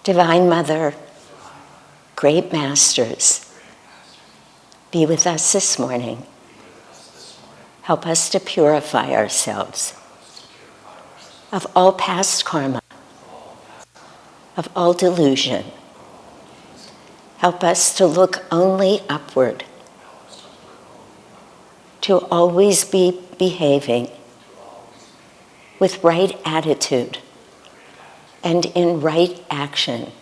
Divine Mother, great masters, be with us this morning. Help us to purify ourselves of all past karma, of all delusion. Help us to look only upward, to always be behaving with right attitude and in right action.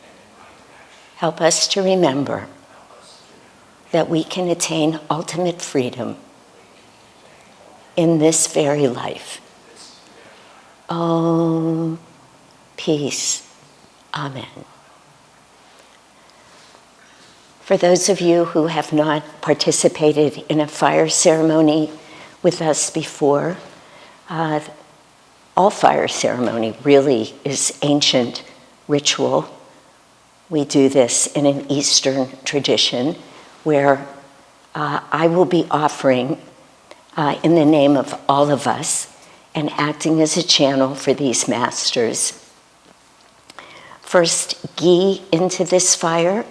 Help us to remember that we can attain ultimate freedom in this very life. Om, peace, amen. For those of you who have not participated in a fire ceremony with us before, all fire ceremony really is ancient ritual. We do this in an Eastern tradition where I will be offering in the name of all of us and acting as a channel for these masters. First, ghee into this fire,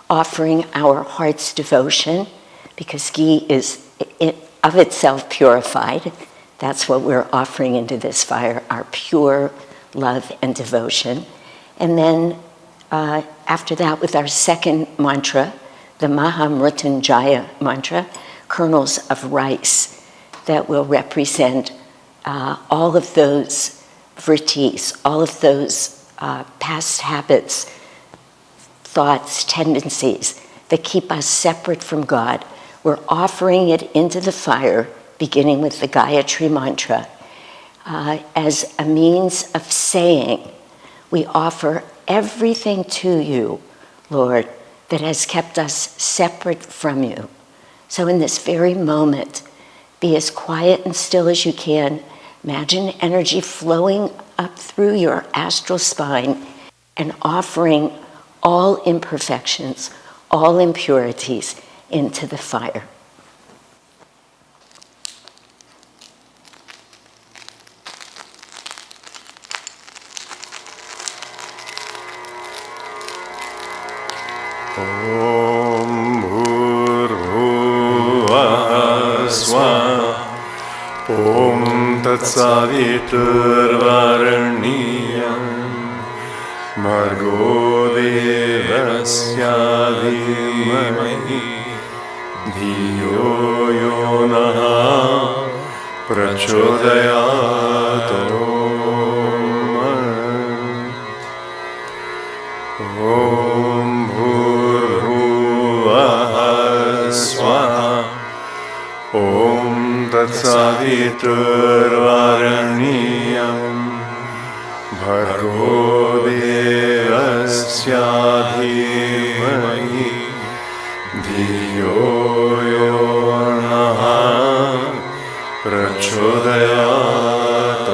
offering our heart's devotion, because ghee is of itself purified. That's what we're offering into this fire, our pure love and devotion. And then after that, with our second mantra, the Mahamrutyunjaya mantra, kernels of rice that will represent all of those vrittis, all of those past habits, thoughts, tendencies that keep us separate from God. We're offering it into the fire, beginning with the Gayatri mantra, as a means of saying, we offer everything to you, Lord, that has kept us separate from you. So in this very moment, be as quiet and still as you can. Imagine energy flowing up through your astral spine and offering all imperfections, all impurities into the fire. Om Bhurvuvah Swaha Om Tatsaviturvaraniyam Bhargo Devasya Dhimahi Dhiyo Yonaha Prachodayat. Om Bhurvuvah Swaha Om Tatsaviturvaraniyam Bhargo Devasya Dhimahi Dhiyo Yonaha Prachodayat.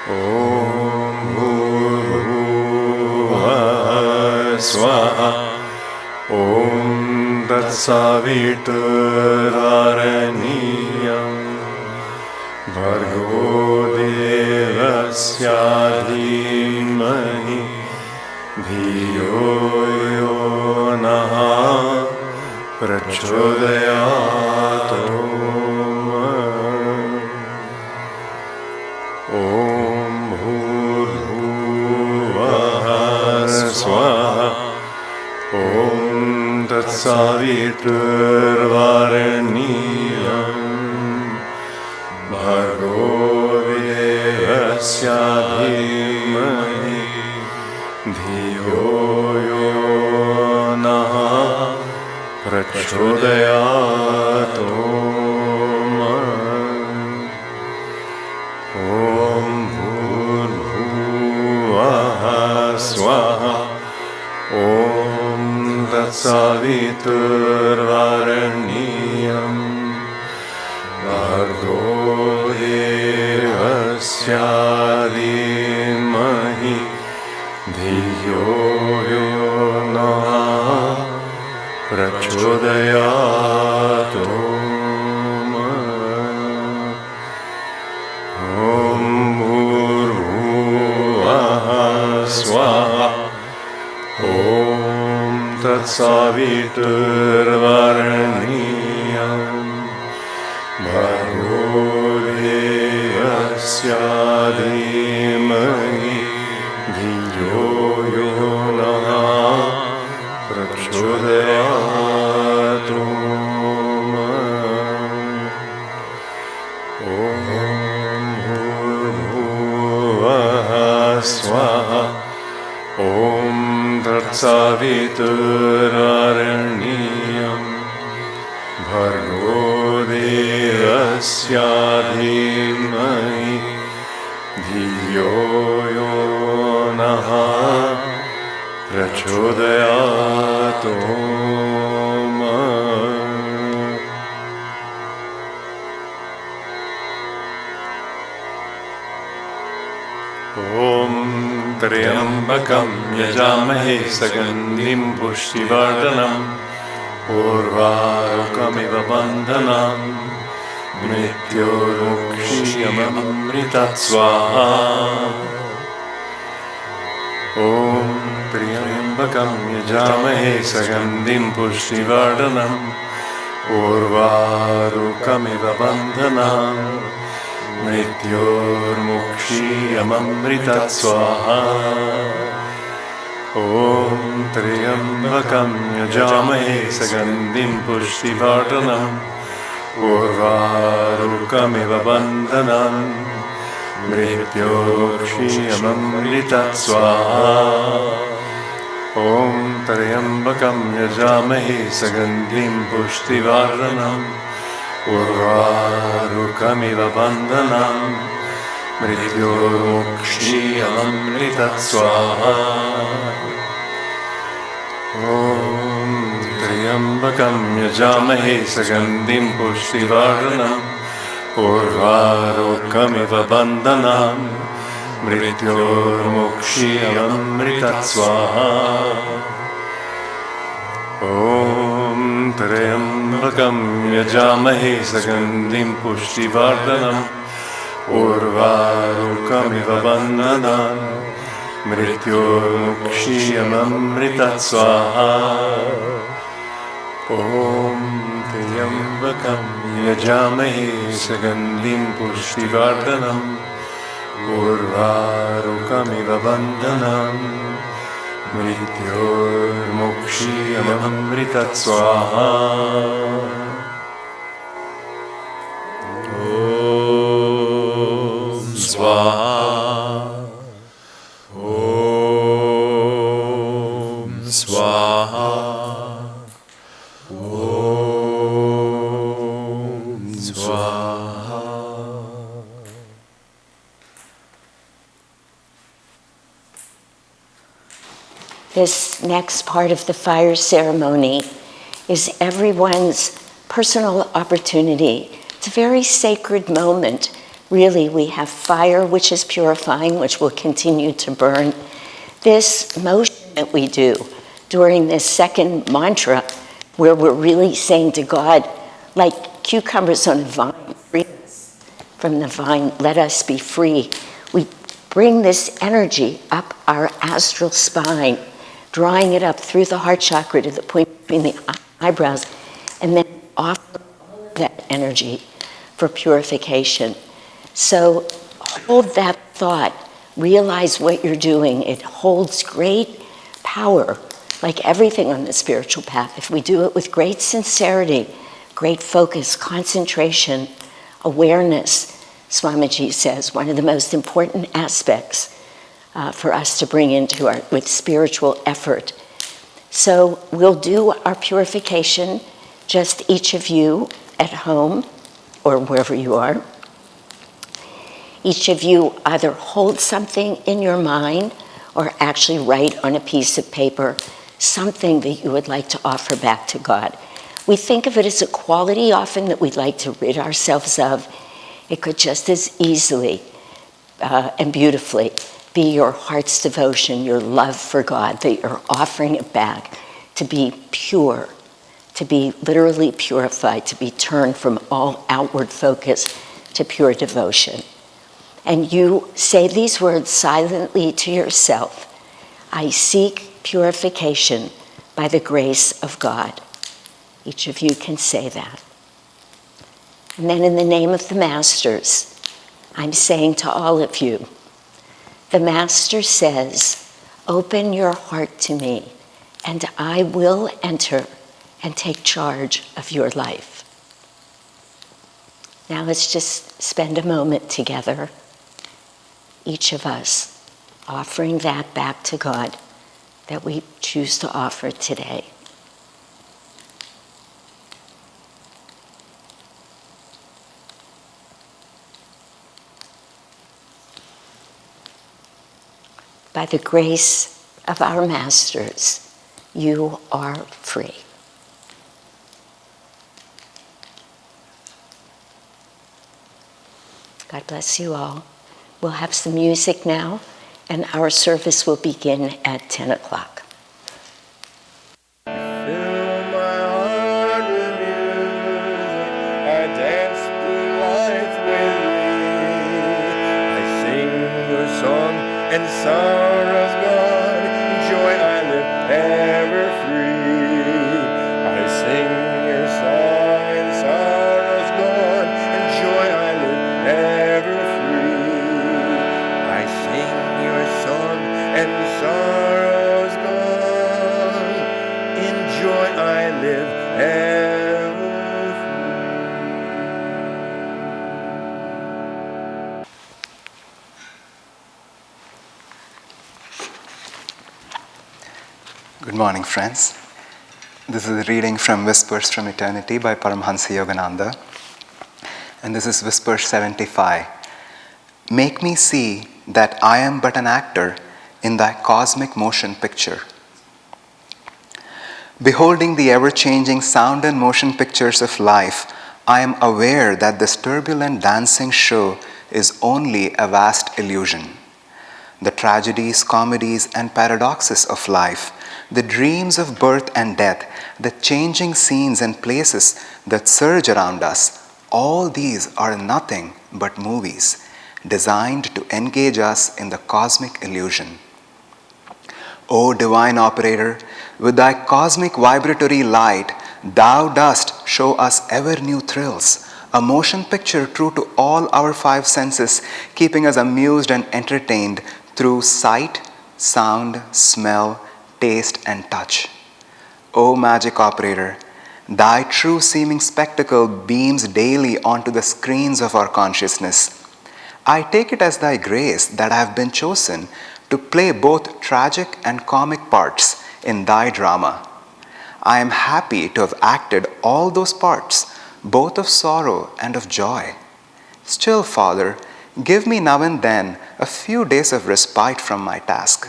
Om Bhurvuvah Swaha Om Tatsaviturvaraniyam Bhargo Devasya Dhimahi Dhiyo Yonaha Prachodayat. Om Bhurvuvah Swaha Om Tatsaviturvaraniyam Bhargo Devasya Dhimahi Dhiyo Yonaha Prachodayat. Om Bhurvuvah Swaha Om Tatsaviturvaraniyam Bhargo Devasya Dhimahi Dhiyo Yonaha Prachodayat. Om Bhurvuvah तत्सवितुर्वरेण्यं भर्गो देवस्य धीमहि धियो यो नः प्रचोदयात्। ॐ भूर्भुवः स्वः। ॐ तत्सवितुर्वरेण्यं भर्गो देवस्य धीमहि धियो यो नः प्रचोदयात्। ॐ त्र्यम्बकं यजामहे सुगन्धिं पुष्टिवर्धनम् उर्वारुकमिव बन्धनान् मृत्योर्मुक्षीयममृतात् स्वाहा। ॐ त्र्यम्बकं यजामहे सुगन्धिं पुष्टिवर्धनम् उर्वारुकमिव बन्धनान् मृत्योर्मुक्षीयममृतात् स्वाहा। ॐ त्र्यम्बकं यजामहे सुगन्धिं पुष्टिवर्धनम् उर्वारुकमिव बन्धनान् मृत्योर्मुक्षीयममृतात् स्वाहा। ॐ त्र्यम्बकं यजामहे सुगन्धिं पुष्टिवर्धनम् उर्वारुकमिव बन्धनान् मृत्योर्मुक्षीयममृतात् स्वाहा। ॐ त्र्यम्बकं यजामहे सुगन्धिं पुष्टिवर्धनम् उर्वारुकमिव बन्धनान् मृत्योर्मुक्षीयममृतात् स्वाहा। ॐ त्र्यम्बकं यजामहे सुगन्धिं पुष्टिवर्धनम् उर्वारुकमिव बन्धनान् मृत्योर्मुक्षीयममृतात् स्वाहा। ॐ त्र्यम्बकं यजामहे सुगन्धिं पुष्टिवर्धनम् उर्वारुकमिव बन्धनान् मृत्योर्मुक्षीयममृतात् स्वाहा। ॐ स्वाहा। ॐ स्वाहा। ॐ स्वाहा। This next part of the fire ceremony is everyone's personal opportunity. It's a very sacred moment. Really, we have fire, which is purifying, which will continue to burn. This motion that we do during this second mantra, where we're really saying to God, like cucumbers on a vine, free us from the vine, let us be free. We bring this energy up our astral spine, drawing it up through the heart chakra to the point between the eyebrows, and then offer all of that energy for purification. So hold that thought, realize what you're doing. It holds great power, like everything on the spiritual path. If we do it with great sincerity, great focus, concentration, awareness, Swamiji says, one of the most important aspects for us to bring into with spiritual effort. So we'll do our purification, just each of you at home or wherever you are. Each of you either hold something in your mind or actually write on a piece of paper something that you would like to offer back to God. We think of it as a quality often that we'd like to rid ourselves of. It could just as easily and beautifully be your heart's devotion, your love for God, that you're offering it back to be pure, to be literally purified, to be turned from all outward focus to pure devotion. And you say these words silently to yourself: I seek purification through the fire of by the grace of God. Each of you can say that. And then in the name of the Masters, I'm saying to all of you, the Master says, open your heart to me, and I will enter and take charge of your life. Now let's just spend a moment together, each of us, offering that back to God that we choose to offer today. By the grace of our Masters, you are free. God bless you all. We'll have some music now, and our service will begin at 10 o'clock. Fill my heart with music, I dance through life with thee. I sing your song and sorrow's gone, in joy I live ever free. I sing your song and sorrow's gone, in joy I live ever free. I sing your song and sorrow's gone, in joy I live ever free. Good morning, friends. This is a reading from Whispers from Eternity by Paramhansa Yogananda. And this is Whisper 75. Make me see that I am but an actor in thy cosmic motion picture. Beholding the ever-changing sound and motion pictures of life, I am aware that this turbulent dancing show is only a vast illusion. The tragedies, comedies, and paradoxes of life, the dreams of birth and death, the changing scenes and places that surge around us, all these are nothing but movies designed to engage us in the cosmic illusion. O divine operator, with thy cosmic vibratory light, thou dost show us ever new thrills, a motion picture true to all our five senses, keeping us amused and entertained through sight, sound, smell, taste, and touch. O magic operator, thy true seeming spectacle beams daily onto the screens of our consciousness. I take it as thy grace that I have been chosen to play both tragic and comic parts in thy drama. I am happy to have acted all those parts, both of sorrow and of joy. Still, Father, give me now and then a few days of respite from my task.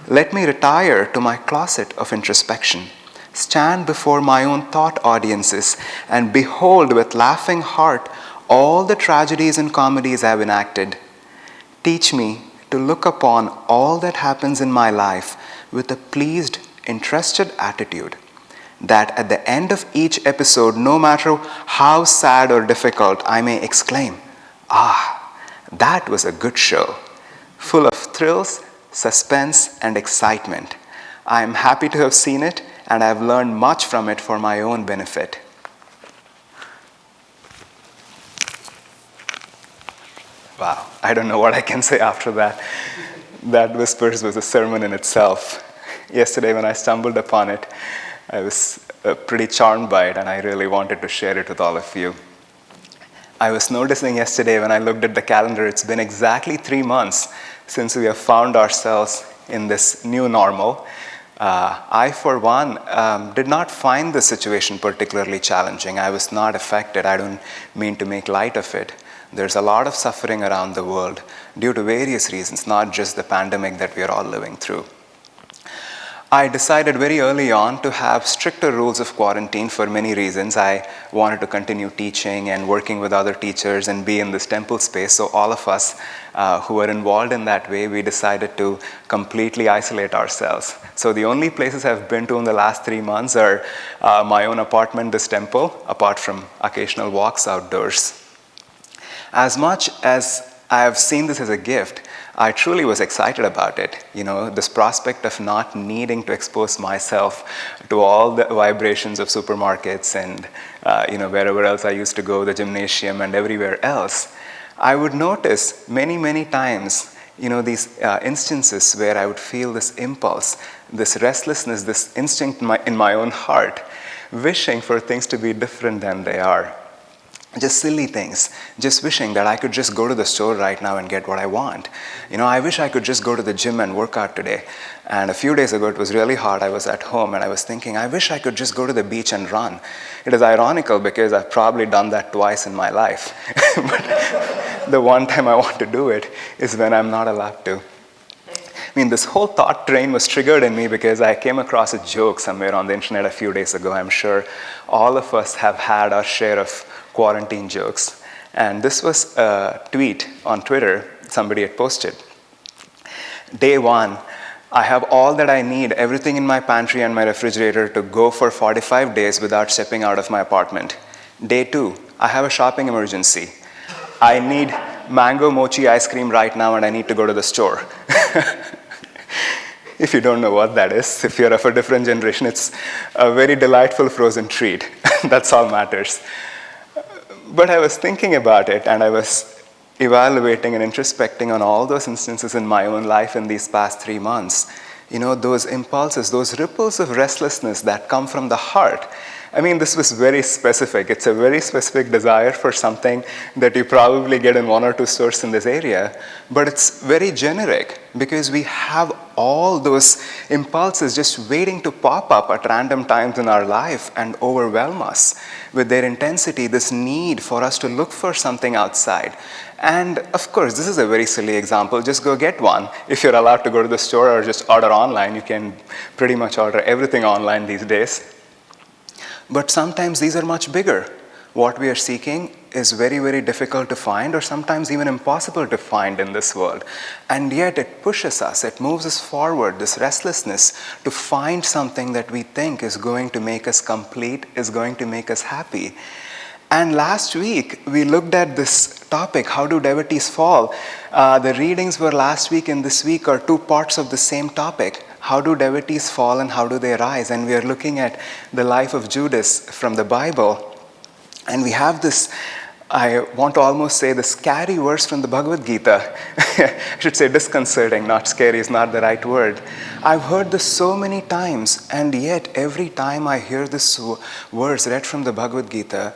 Let me retire to my closet of introspection, stand before my own thought audiences, and behold with laughing heart all the tragedies and comedies I have enacted. Teach me to look upon all that happens in my life with a pleased, interested attitude, that at the end of each episode, no matter how sad or difficult, I may exclaim, "Ah, that was a good show, full of thrills, suspense, and excitement. I am happy to have seen it, and I have learned much from it for my own benefit." Wow, I don't know what I can say after that. That Whispers was a sermon in itself. Yesterday when I stumbled upon it, I was pretty charmed by it, and I really wanted to share it with all of you. I was noticing yesterday when I looked at the calendar, it's been exactly 3 months since we have found ourselves in this new normal. I, for one, did not find the situation particularly challenging. I was not affected. I don't mean to make light of it. There's a lot of suffering around the world due to various reasons, not just the pandemic that we are all living through. I decided very early on to have stricter rules of quarantine for many reasons. I wanted to continue teaching and working with other teachers and be in this temple space. So all of us who were involved in that way, we decided to completely isolate ourselves. So the only places I've been to in the last 3 months are my own apartment, this temple, apart from occasional walks outdoors. As much as I have seen this as a gift, I truly was excited about it. This prospect of not needing to expose myself to all the vibrations of supermarkets and wherever else I used to go, the gymnasium and everywhere else. I would notice many times, these instances where I would feel this impulse, this restlessness, this instinct in my own heart, wishing for things to be different than they are. Just silly things, just wishing that I could just go to the store right now and get what I want. I wish I could just go to the gym and work out today. And a few days ago, it was really hot. I was at home and I was thinking, I wish I could just go to the beach and run. It is ironical because I've probably done that twice in my life. But the one time I want to do it is when I'm not allowed to. This whole thought train was triggered in me because I came across a joke somewhere on the internet a few days ago. I'm sure all of us have had our share of quarantine jokes. And this was a tweet on Twitter somebody had posted. Day 1, I have all that I need, everything in my pantry and my refrigerator to go for 45 days without stepping out of my apartment. Day 2, I have a shopping emergency. I need mango mochi ice cream right now and I need to go to the store. If you don't know what that is, if you're of a different generation, it's a very delightful frozen treat. That's all matters. But I was thinking about it and I was evaluating and introspecting on all those instances in my own life in these past 3 months. Those impulses, those ripples of restlessness that come from the heart. This was very specific. It's a very specific desire for something that you probably get in 1 or 2 stores in this area, but it's very generic because we have all those impulses just waiting to pop up at random times in our life and overwhelm us with their intensity, this need for us to look for something outside. And of course, this is a very silly example. Just go get one. If you're allowed to go to the store or just order online, you can pretty much order everything online these days. But sometimes these are much bigger. What we are seeking is very difficult to find or sometimes even impossible to find in this world. And yet it pushes us, it moves us forward, this restlessness to find something that we think is going to make us complete, is going to make us happy. And last week, we looked at this topic, how do devotees fall? The readings were last week and this week are 2 parts of the same topic. How do devotees fall and how do they rise? And we are looking at the life of Judas from the Bible. And we have this, I want to almost say, the scary verse from the Bhagavad Gita. I should say disconcerting, not scary is not the right word. I've heard this so many times, and yet every time I hear this verse read from the Bhagavad Gita,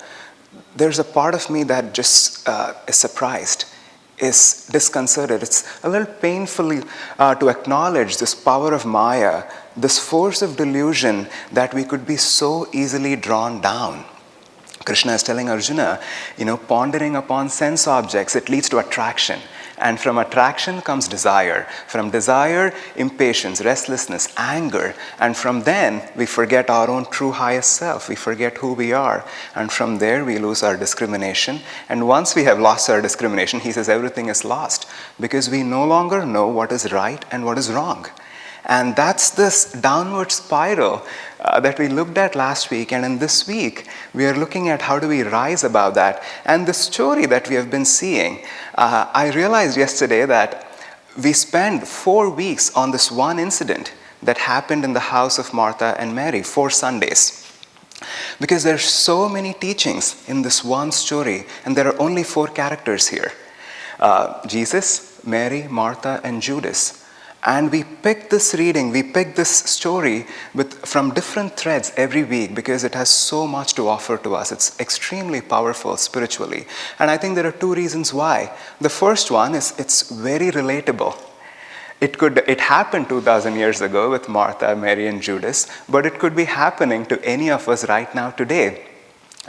there's a part of me that just is surprised, is disconcerted. It's a little painful to acknowledge this power of Maya, this force of delusion that we could be so easily drawn down. Krishna is telling Arjuna, pondering upon sense objects, it leads to attraction. And from attraction comes desire. From desire, impatience, restlessness, anger. And from then, we forget our own true highest self. We forget who we are. And from there, we lose our discrimination. And once we have lost our discrimination, he says everything is lost. Because we no longer know what is right and what is wrong. And that's this downward spiral that we looked at last week. And in this week, we are looking at how do we rise above that. And the story that we have been seeing, I realized yesterday that we spent 4 weeks on this one incident that happened in the house of Martha and Mary, 4 Sundays. Because there are so many teachings in this one story, and there are only 4 characters here. Jesus, Mary, Martha, and Judas. And we pick this reading, we pick this story from different threads every week because it has so much to offer to us. It's extremely powerful spiritually. And I think there are 2 reasons why. The first one is it's very relatable. It happened 2,000 years ago with Martha, Mary, and Judas, but it could be happening to any of us right now today.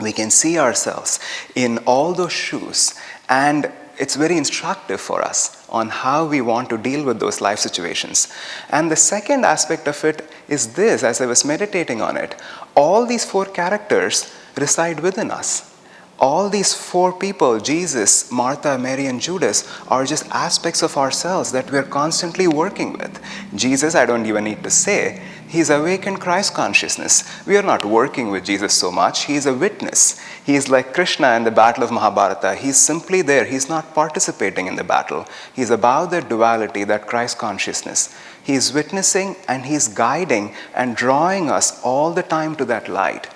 We can see ourselves in all those shoes, and it's very instructive for us on how we want to deal with those life situations. And the second aspect of it is this, as I was meditating on it, all these 4 characters reside within us. All these 4 people, Jesus, Martha, Mary, and Judas, are just aspects of ourselves that we're constantly working with. Jesus, I don't even need to say, He's awakened Christ consciousness. We are not working with Jesus so much. He is a witness. He is like Krishna in the battle of Mahabharata. He's simply there. He's not participating in the battle. He's about that duality, that Christ consciousness. He's witnessing and he's guiding and drawing us all the time to that light.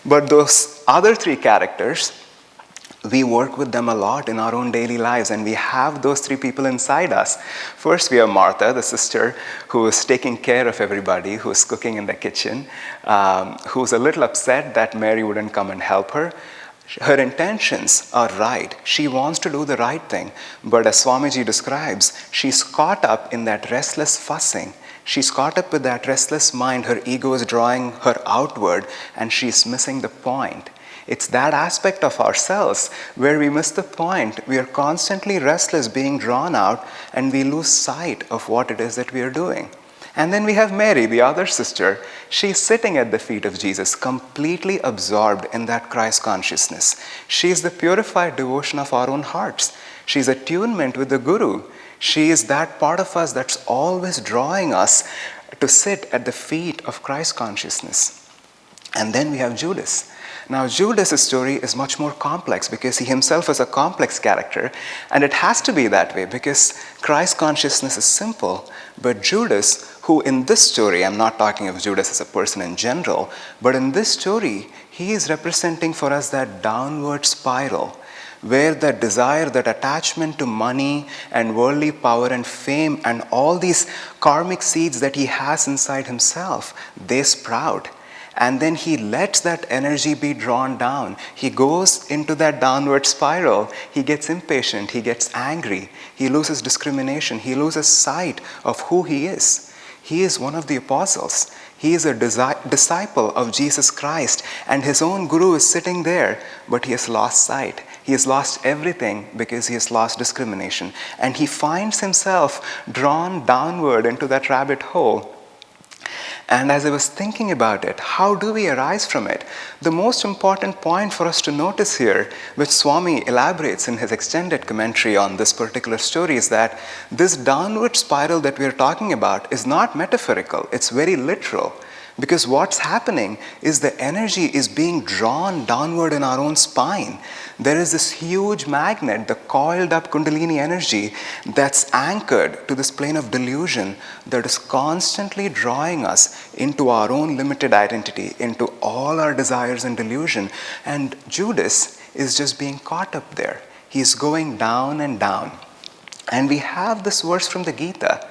But those other three characters, we work with them a lot in our own daily lives, and we have those three people inside us. First, we have Martha, the sister who is taking care of everybody, who's cooking in the kitchen, who's a little upset that Mary wouldn't come and help her. Her intentions are right. She wants to do the right thing. But as Swamiji describes, she's caught up in that restless fussing. She's caught up with that restless mind. Her ego is drawing her outward, and she's missing the point. It's that aspect of ourselves where we miss the point. We are constantly restless, being drawn out, and we lose sight of what it is that we are doing. And then we have Mary, the other sister. She's sitting at the feet of Jesus, completely absorbed in that Christ consciousness. She's the purified devotion of our own hearts. She's attunement with the Guru. She is that part of us that's always drawing us to sit at the feet of Christ consciousness. And then we have Judas. Now, Judas' story is much more complex because he himself is a complex character, and it has to be that way because Christ consciousness is simple. But Judas, who in this story, I'm not talking of Judas as a person in general, but in this story, he is representing for us that downward spiral where that desire, that attachment to money and worldly power and fame and all these karmic seeds that he has inside himself, they sprout. And then he lets that energy be drawn down. He goes into that downward spiral. He gets impatient. He gets angry. He loses discrimination. He loses sight of who he is. He is one of the apostles. He is a disciple of Jesus Christ. And his own guru is sitting there, but he has lost sight. He has lost everything because he has lost discrimination. And he finds himself drawn downward into that rabbit hole. And as I was thinking about it, how do we arise from it? The most important point for us to notice here, which Swami elaborates in his extended commentary on this particular story, is that this downward spiral that we are talking about is not metaphorical, it's very literal. Because what's happening is the energy is being drawn downward in our own spine. There is this huge magnet, the coiled up Kundalini energy that's anchored to this plane of delusion that is constantly drawing us into our own limited identity, into all our desires and delusion. And Judas is just being caught up there. He's going down and down. And we have this verse from the Gita,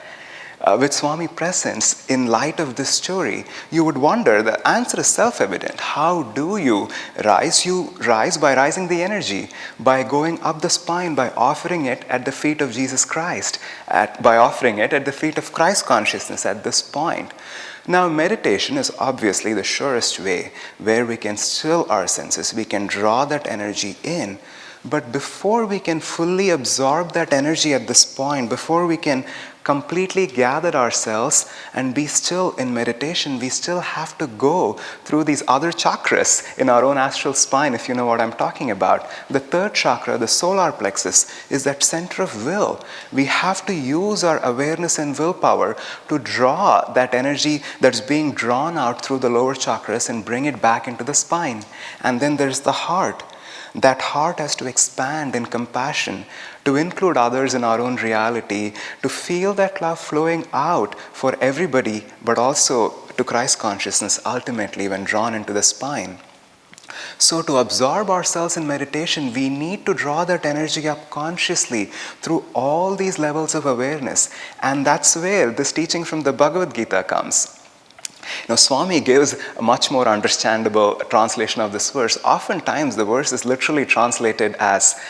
which Swami presents in light of this story. You would wonder, the answer is self-evident. How do you rise? You rise by rising the energy, by going up the spine, by offering it at the feet of Jesus Christ, by offering it at the feet of Christ consciousness at this point. Now, meditation is obviously the surest way where we can still our senses, we can draw that energy in. But before we can fully absorb that energy at this point, before we can completely gather ourselves and be still in meditation, we still have to go through these other chakras in our own astral spine, if you know what I'm talking about. The third chakra, the solar plexus, is that center of will. We have to use our awareness and willpower to draw that energy that's being drawn out through the lower chakras and bring it back into the spine. And then there's the heart. That heart has to expand in compassion, to include others in our own reality, to feel that love flowing out for everybody, but also to Christ consciousness ultimately when drawn into the spine. So to absorb ourselves in meditation, we need to draw that energy up consciously through all these levels of awareness. And that's where this teaching from the Bhagavad Gita comes. Now, Swami gives a much more understandable translation of this verse. Oftentimes, the verse is literally translated as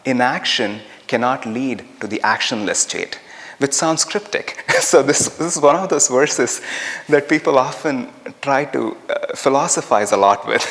inaction cannot lead to the actionless state, which sounds cryptic. So this is one of those verses that people often try to philosophize a lot with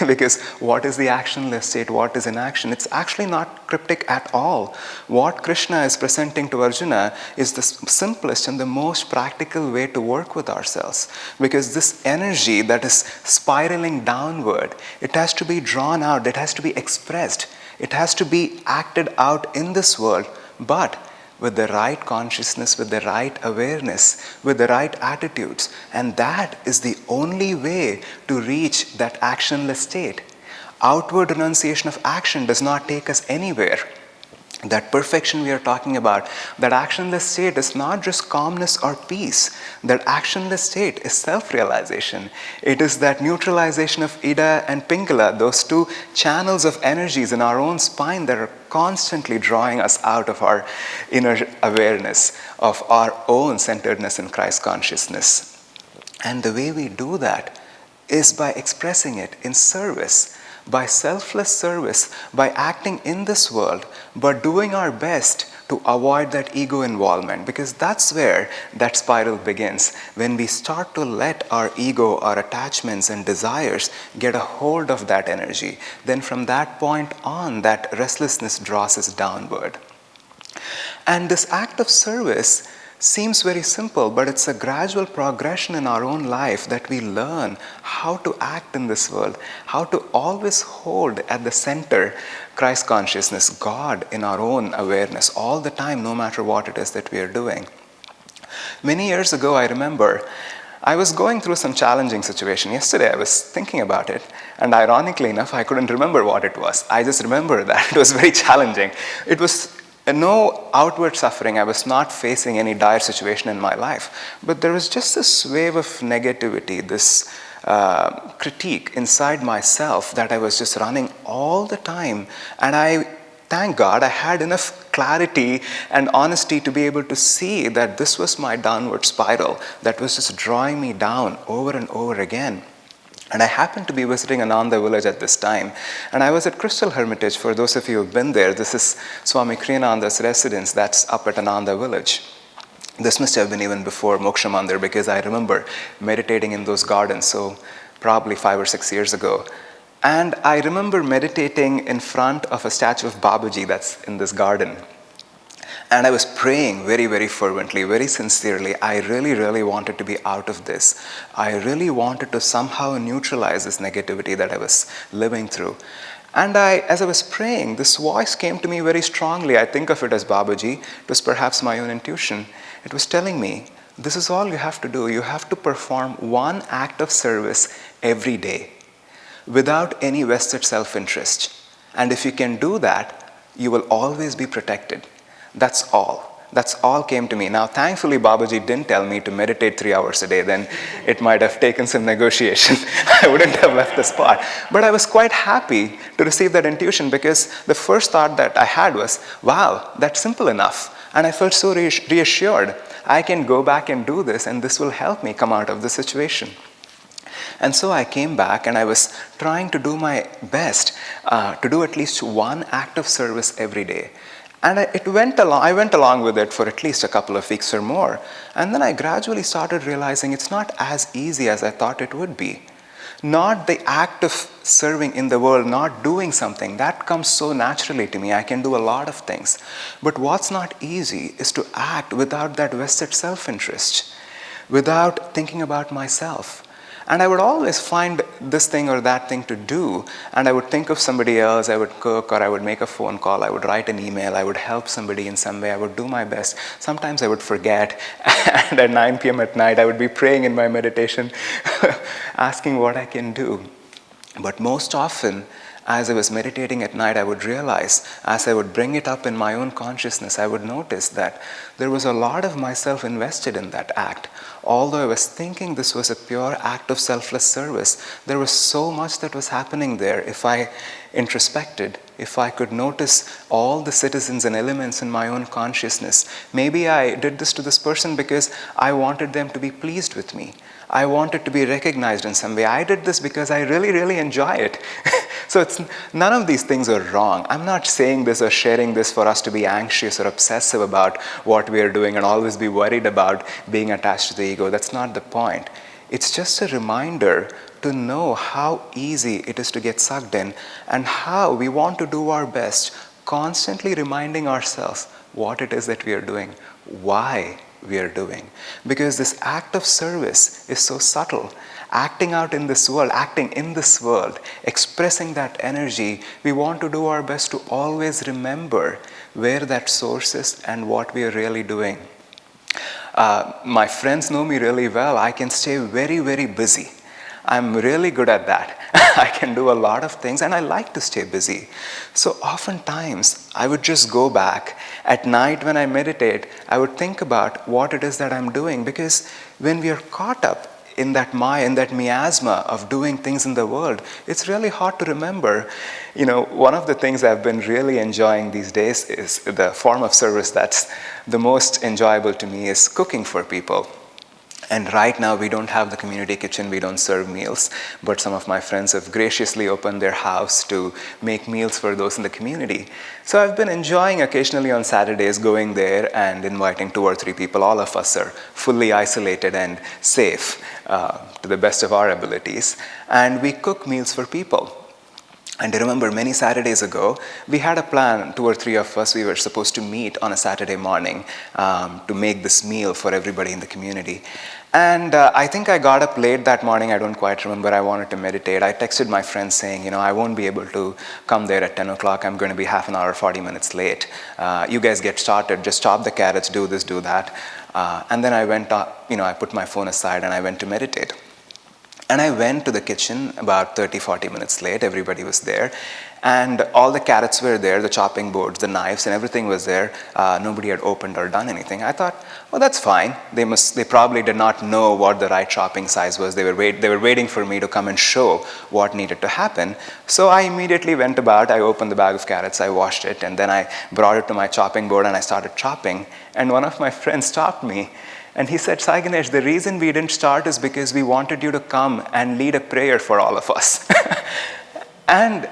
because what is the actionless state? What is inaction? It's actually not cryptic at all. What Krishna is presenting to Arjuna is the simplest and the most practical way to work with ourselves, because this energy that is spiraling downward, it has to be drawn out, it has to be expressed, it has to be acted out in this world, but with the right consciousness, with the right awareness, with the right attitudes. And that is the only way to reach that actionless state. Outward renunciation of action does not take us anywhere. That perfection we are talking about, that actionless state is not just calmness or peace. That actionless state is self-realization. It is that neutralization of Ida and Pingala, those two channels of energies in our own spine that are constantly drawing us out of our inner awareness, of our own centeredness in Christ consciousness. And the way we do that is by expressing it in service, by selfless service, by acting in this world, but doing our best to avoid that ego involvement, because that's where that spiral begins. When we start to let our ego, our attachments and desires get a hold of that energy, then from that point on, that restlessness draws us downward. And this act of service seems very simple, but it's a gradual progression in our own life that we learn how to act in this world, how to always hold at the center Christ consciousness, God in our own awareness all the time, no matter what it is that we are doing. Many years ago, I remember I was going through some challenging situation. Yesterday I was thinking about it, and ironically enough, I couldn't remember what it was. I just remember that it was very challenging. It was no outward suffering. I was not facing any dire situation in my life. But there was just this wave of negativity, this critique inside myself that I was just running all the time. And thank God, I had enough clarity and honesty to be able to see that this was my downward spiral that was just drawing me down over and over again. And I happened to be visiting Ananda village at this time. And I was at Crystal Hermitage. For those of you who have been there, this is Swami Kriyananda's residence that's up at Ananda village. This must have been even before Moksha Mandir, because I remember meditating in those gardens, so probably 5 or 6 years ago. And I remember meditating in front of a statue of Babaji that's in this garden. And I was praying very, very fervently, very sincerely. I really, really wanted to be out of this. I really wanted to somehow neutralize this negativity that I was living through. And as I was praying, this voice came to me very strongly. I think of it as Babaji. It was perhaps my own intuition. It was telling me, this is all you have to do. You have to perform one act of service every day without any vested self-interest. And if you can do that, you will always be protected. That's all. That's all came to me. Now, thankfully, Babaji didn't tell me to meditate 3 hours a day. Then it might have taken some negotiation. I wouldn't have left the spot. But I was quite happy to receive that intuition, because the first thought that I had was, wow, that's simple enough. And I felt so reassured. I can go back and do this, and this will help me come out of the situation. And so I came back, and I was trying to do my best to do at least one act of service every day. And I went along with it for at least a couple of weeks or more. And then I gradually started realizing it's not as easy as I thought it would be. Not the act of serving in the world, not doing something, that comes so naturally to me. I can do a lot of things. But what's not easy is to act without that vested self-interest, without thinking about myself. And I would always find this thing or that thing to do, and I would think of somebody else. I would cook, or I would make a phone call, I would write an email, I would help somebody in some way, I would do my best. Sometimes I would forget, and at 9 p.m. at night I would be praying in my meditation, asking what I can do. But most often, as I was meditating at night, I would realize, as I would bring it up in my own consciousness, I would notice that there was a lot of myself invested in that act. Although I was thinking this was a pure act of selfless service, there was so much that was happening there. If I introspected, if I could notice all the citizens and elements in my own consciousness, maybe I did this to this person because I wanted them to be pleased with me. I wanted to be recognized in some way. I did this because I really, really enjoy it. So none of these things are wrong. I'm not saying this or sharing this for us to be anxious or obsessive about what we are doing and always be worried about being attached to the ego. That's not the point. It's just a reminder to know how easy it is to get sucked in, and how we want to do our best, constantly reminding ourselves what it is that we are doing, why we are doing. Because this act of service is so subtle. Acting out in this world, acting in this world, expressing that energy, we want to do our best to always remember where that source is and what we are really doing. My friends know me really well. I can stay very, very busy. I'm really good at that. I can do a lot of things and I like to stay busy. So oftentimes I would just go back. At night when I meditate, I would think about what it is that I'm doing, because when we are caught up in that maya, in that miasma of doing things in the world, it's really hard to remember. You know, one of the things I've been really enjoying these days is the form of service that's the most enjoyable to me is cooking for people. And right now we don't have the community kitchen, we don't serve meals, but some of my friends have graciously opened their house to make meals for those in the community. So I've been enjoying occasionally on Saturdays going there and inviting 2 or 3 people. All of us are fully isolated and safe to the best of our abilities. And we cook meals for people. And I remember many Saturdays ago, we had a plan, 2 or 3 of us, we were supposed to meet on a Saturday morning to make this meal for everybody in the community. And I think I got up late that morning, I don't quite remember, I wanted to meditate. I texted my friend saying, you know, I won't be able to come there at 10 o'clock, I'm going to be half an hour, 40 minutes late. You guys get started, just chop the carrots, do this, do that. And then I went, I put my phone aside and I went to meditate. And I went to the kitchen about 30, 40 minutes late. Everybody was there. And all the carrots were there, the chopping boards, the knives, and everything was there. Nobody had opened or done anything. I thought, well, that's fine. They probably did not know what the right chopping size was. They were waiting for me to come and show what needed to happen. So I immediately went about. I opened the bag of carrots. I washed it. And then I brought it to my chopping board and I started chopping. And one of my friends stopped me. And he said, Sai Ganesh, the reason we didn't start is because we wanted you to come and lead a prayer for all of us. And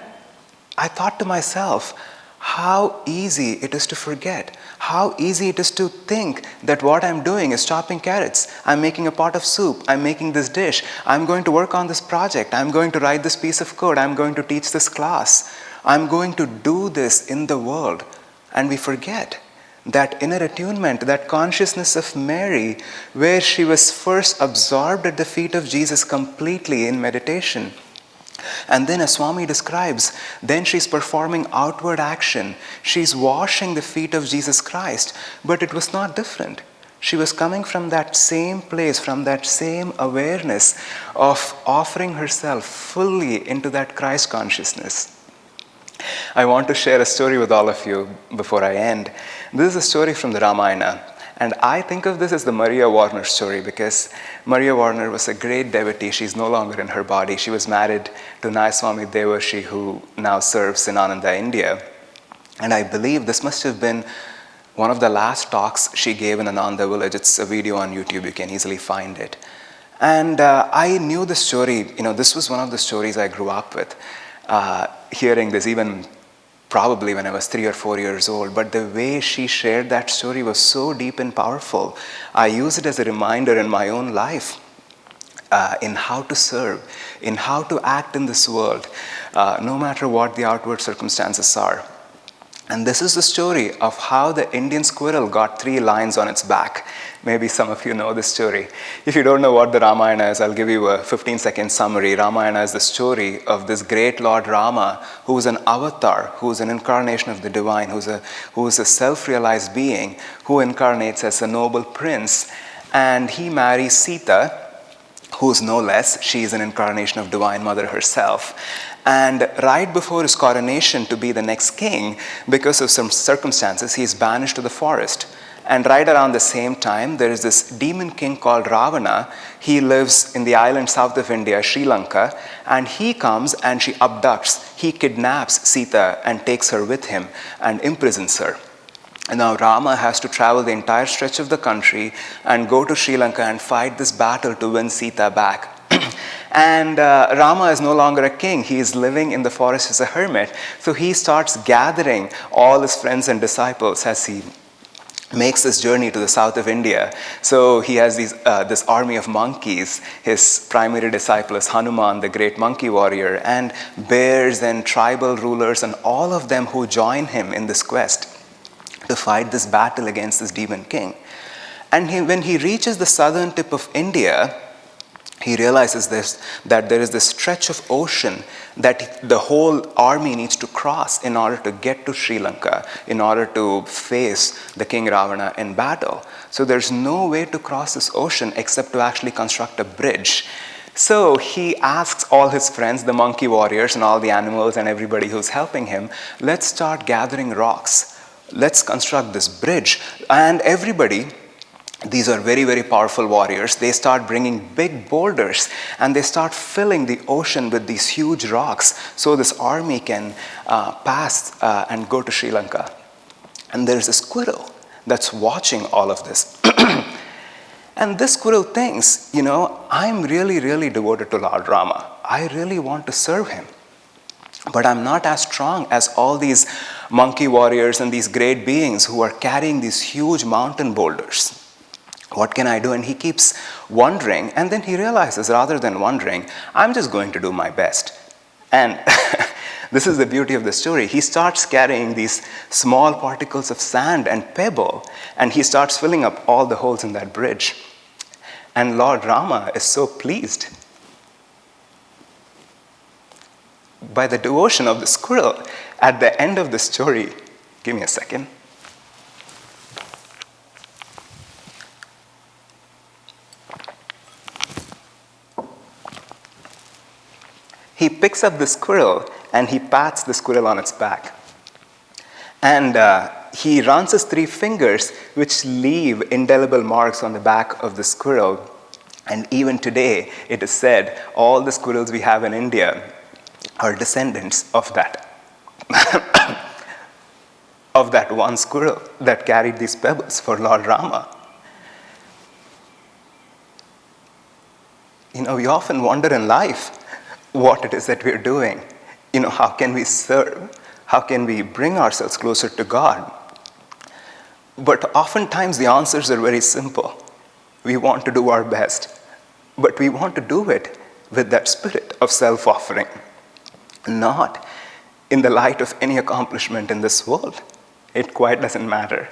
I thought to myself, how easy it is to forget. How easy it is to think that what I'm doing is chopping carrots. I'm making a pot of soup. I'm making this dish. I'm going to work on this project. I'm going to write this piece of code. I'm going to teach this class. I'm going to do this in the world. And we forget that inner attunement, that consciousness of Mary, where she was first absorbed at the feet of Jesus completely in meditation. And then as Swami describes, then she's performing outward action. She's washing the feet of Jesus Christ. But it was not different. She was coming from that same place, from that same awareness of offering herself fully into that Christ consciousness. I want to share a story with all of you before I end. This is a story from the Ramayana. And I think of this as the Maria Warner story because Maria Warner was a great devotee. She's no longer in her body. She was married to Nayaswami Devarshi, who now serves in Ananda, India. And I believe this must have been one of the last talks she gave in Ananda village. It's a video on YouTube. You can easily find it. And I knew the story. This was one of the stories I grew up with. Hearing this even probably when I was 3 or 4 years old, but the way she shared that story was so deep and powerful. I use it as a reminder in my own life, in how to serve, in how to act in this world, no matter what the outward circumstances are. And this is the story of how the Indian squirrel got 3 lions on its back. Maybe some of you know this story. If you don't know what the Ramayana is, I'll give you a 15-second summary. Ramayana is the story of this great Lord Rama, who is an avatar, who is an incarnation of the divine, who is a self-realized being, who incarnates as a noble prince. And he marries Sita, who is no less. She is an incarnation of Divine Mother herself. And right before his coronation to be the next king, because of some circumstances, he is banished to the forest. And right around the same time, there is this demon king called Ravana. He lives in the island south of India, Sri Lanka, and he comes and she abducts. He kidnaps Sita and takes her with him and imprisons her. And now Rama has to travel the entire stretch of the country and go to Sri Lanka and fight this battle to win Sita back. And Rama is no longer a king. He is living in the forest as a hermit. So he starts gathering all his friends and disciples as he makes this journey to the south of India. So he has this army of monkeys. His primary disciple is Hanuman, the great monkey warrior, and bears and tribal rulers and all of them who join him in this quest to fight this battle against this demon king. And when he reaches the southern tip of India, he realizes that there is this stretch of ocean that the whole army needs to cross in order to get to Sri Lanka, in order to face the King Ravana in battle. So there's no way to cross this ocean except to actually construct a bridge. So he asks all his friends, the monkey warriors and all the animals and everybody who's helping him, let's start gathering rocks. Let's construct this bridge. And everybody, these are very, very powerful warriors, they start bringing big boulders and they start filling the ocean with these huge rocks so this army can pass and go to Sri Lanka. And there's a squirrel that's watching all of this. And this squirrel thinks, I'm really, really devoted to Lord Rama. I really want to serve him. But I'm not as strong as all these monkey warriors and these great beings who are carrying these huge mountain boulders. What can I do? And he keeps wondering, and then he realizes, rather than wondering, I'm just going to do my best. And this is the beauty of the story. He starts carrying these small particles of sand and pebble, and he starts filling up all the holes in that bridge. And Lord Rama is so pleased by the devotion of the squirrel. At the end of the story, give me a second. He picks up the squirrel and he pats the squirrel on its back. And he runs his 3 fingers, which leave indelible marks on the back of the squirrel. And even today, it is said, all the squirrels we have in India are descendants of that. of that one squirrel that carried these pebbles for Lord Rama. We often wonder in life what it is that we're doing. How can we serve? How can we bring ourselves closer to God? But oftentimes the answers are very simple. We want to do our best, but we want to do it with that spirit of self-offering, not in the light of any accomplishment in this world. It quite doesn't matter.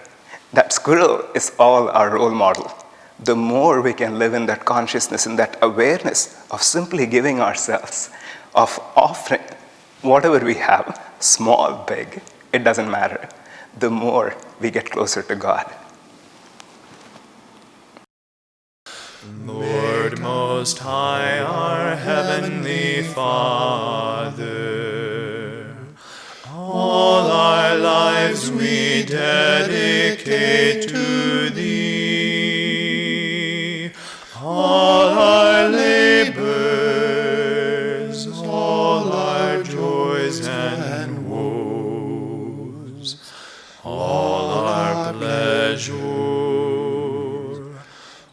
That squirrel is all our role model. The more we can live in that consciousness, in that awareness of simply giving ourselves, of offering whatever we have, small, big, it doesn't matter, the more we get closer to God. Lord Most High, our Heavenly Father, all our lives we dedicate to Thee. All our labors, all our joys and woes, all our pleasure,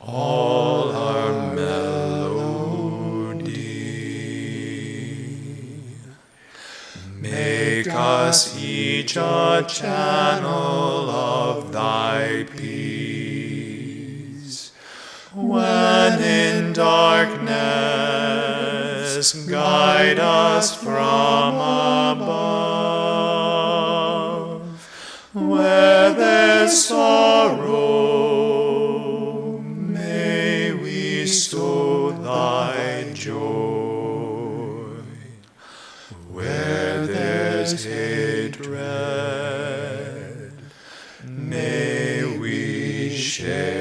all our melody. Make us each a channel of Thy peace. When in darkness, guide us from above. Where there's sorrow, may we sow Thy joy. Where there's hatred, may we share